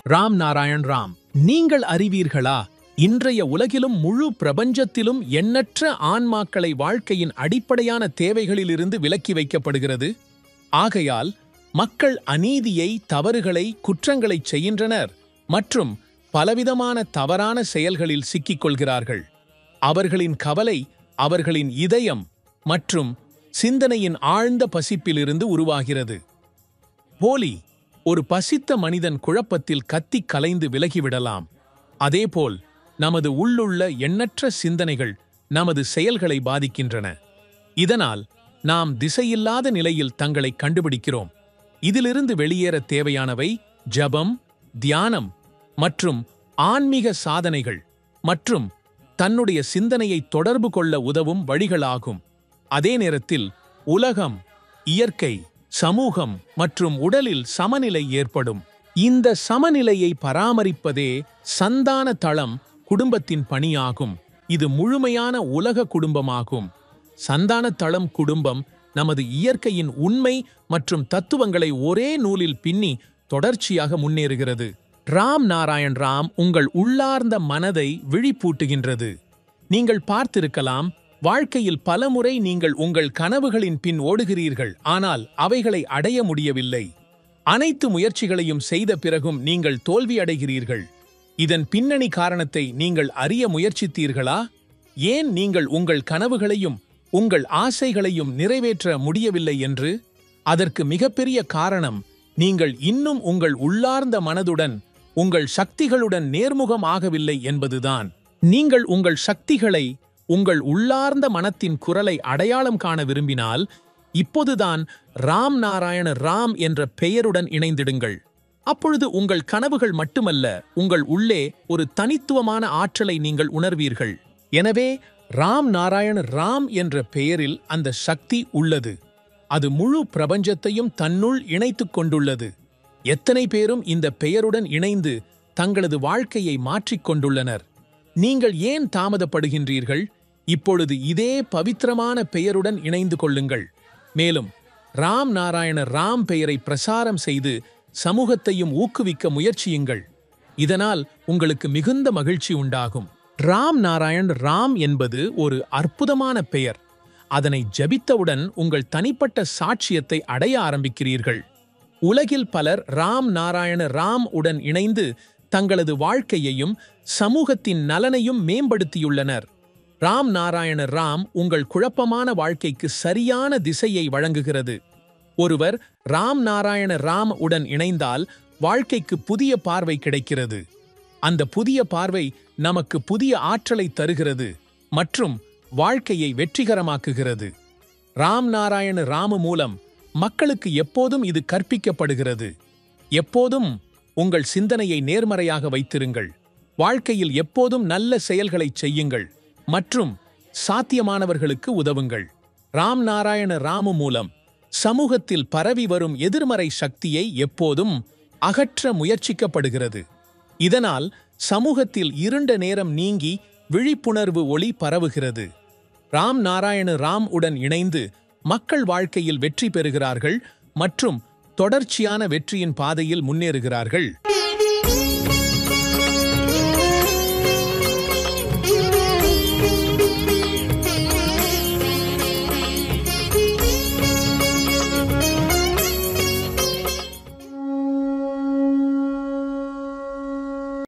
ராம் நாராயண் ராம். நீங்கள் அறிவீர்களா, இன்றைய உலகிலும் முழு பிரபஞ்சத்திலும் எண்ணற்ற ஆன்மாக்களை வாழ்க்கையின் அடிப்படையான தேவைகளிலிருந்து விலக்கி வைக்கப்படுகிறது. ஆகையால் மக்கள் அநீதியை, தவறுகளை, குற்றங்களை செய்கின்றனர் மற்றும் பலவிதமான தவறான செயல்களில் சிக்கிக்கொள்கிறார்கள். அவர்களின் கவலை அவர்களின் இதயம் மற்றும் சிந்தனையின் ஆழ்ந்த பசிப்பிலிருந்து உருவாகிறது. போலி ஒரு பசித்த மனிதன் குழப்பத்தில் கத்திக் கலைந்து விலகிவிடலாம். அதேபோல் நமது உள்ளுள்ள எண்ணற்ற சிந்தனைகள் நமது செயல்களை பாதிக்கின்றன. இதனால் நாம் திசையில்லாத நிலையில் தங்களை கண்டுபிடிக்கிறோம். இதிலிருந்து வெளியேற தேவையானவை ஜபம், தியானம் மற்றும் ஆன்மீக சாதனைகள் மற்றும் தன்னுடைய சிந்தனையை தொடர்பு கொள்ள உதவும் வழிகளாகும். அதே நேரத்தில் உலகம், இயற்கை, சமூகம் மற்றும் உடலில் சமநிலை ஏற்படும். இந்த சமநிலையை பராமரிப்பதே சந்தான தளம் குடும்பத்தின் பணியாகும். இது முழுமையான உலக குடும்பமாகும். சந்தான தளம் குடும்பம் நமது இயற்கையின் உண்மை மற்றும் தத்துவங்களை ஒரே நூலில் பின்னி தொடர்ச்சியாக முன்னேறுகிறது. ராம் நாராயண் ராம் உங்கள் உள்ளார்ந்த மனதை விழிப்பூட்டுகின்றது. நீங்கள் பார்த்திருக்கலாம், வாழ்க்கையில் பலமுறை நீங்கள் உங்கள் கனவுகளின் பின் ஓடுகிறீர்கள், ஆனால் அவைகளை அடைய முடியவில்லை. அனைத்து முயற்சிகளையும் செய்த பிறகும் நீங்கள் தோல்வியடைகிறீர்கள். இதன் பின்னணி காரணத்தை நீங்கள் அறிய முயற்சித்தீர்களா? ஏன் நீங்கள் உங்கள் கனவுகளையும் உங்கள் ஆசைகளையும் நிறைவேற்ற முடியவில்லை என்று? அதற்கு மிகப்பெரிய காரணம் நீங்கள் இன்னும் உங்கள் உள்ளார்ந்த மனதுடன், உங்கள் சக்திகளுடன் நேர்முகம் ஆகவில்லை என்பதுதான். நீங்கள் உங்கள் சக்திகளை, உங்கள் உள்ளார்ந்த மனத்தின் குரலை அடையாளம் காண விரும்பினால், இப்போதுதான் ராம் நாராயண ராம் என்ற பெயருடன் இணைந்திடுங்கள். அப்பொழுது உங்கள் கனவுகள் மட்டுமல்ல, உங்கள் உள்ளே ஒரு தனித்துவமான ஆற்றலை நீங்கள் உணர்வீர்கள். எனவே ராம் நாராயண ராம் என்ற பெயரில் அந்த சக்தி உள்ளது. அது முழு பிரபஞ்சத்தையும் தன்னுள் இணைத்துக் கொண்டுள்ளது. எத்தனை பேரும் இந்த பெயருடன் இணைந்து தங்களது வாழ்க்கையை மாற்றிக்கொண்டுள்ளனர். நீங்கள் ஏன் தாமதப்படுகின்றீர்கள்? இப்பொழுது இதே பவித்திரமான பெயருடன் இணைந்து கொள்ளுங்கள். மேலும் ராம் நாராயண ராம் பெயரை பிரசாரம் செய்து சமூகத்தையும் ஊக்குவிக்க முயற்சியுங்கள். இதனால் உங்களுக்கு மிகுந்த மகிழ்ச்சி உண்டாகும். ராம் நாராயண் ராம் என்பது ஒரு அற்புதமான பெயர். அதனை ஜபித்தவுடன் உங்கள் தனிப்பட்ட சாட்சியத்தை அடைய ஆரம்பிக்கிறீர்கள். உலகில் பலர் ராம் நாராயண ராம் உடன் இணைந்து தங்களது வாழ்க்கையையும் சமூகத்தின் நலனையும் மேம்படுத்தியுள்ளனர். ராம் நாராயண ராம் உங்கள் குழப்பமான வாழ்க்கைக்கு சரியான திசையை வழங்குகிறது. ஒருவர் ராம் நாராயண ராம் உடன் இணைந்தால் வாழ்க்கைக்கு புதிய பார்வை கிடைக்கிறது. அந்த புதிய பார்வை நமக்கு புதிய ஆற்றலை தருகிறது மற்றும் வாழ்க்கையை வெற்றிகரமாக்குகிறது. ராம் நாராயண ராம மூலம் மக்களுக்கு எப்போதும் இது கற்பிக்கப்படுகிறது. எப்போதும் உங்கள் சிந்தனையை நேர்மறையாக வைத்திருங்கள். வாழ்க்கையில் எப்போதும் நல்ல செயல்களை செய்யுங்கள் மற்றும் சாத்தியமானவர்களுக்கு உதவுங்கள். ராம் நாராயண ராம மூலம் சமூகத்தில் பரவி வரும் எதிர்மறை சக்தியை எப்போதும் அகற்ற முயற்சிக்கப்படுகிறது. இதனால் சமூகத்தில் இருண்ட நேரம் நீங்கி விழிப்புணர்வு ஒளி பரவுகிறது. ராம் நாராயண ராம் உடன் இணைந்து மக்கள் வாழ்க்கையில் வெற்றி பெறுகிறார்கள் மற்றும் தொடர்ச்சியான வெற்றியின் பாதையில் முன்னேறுகிறார்கள்.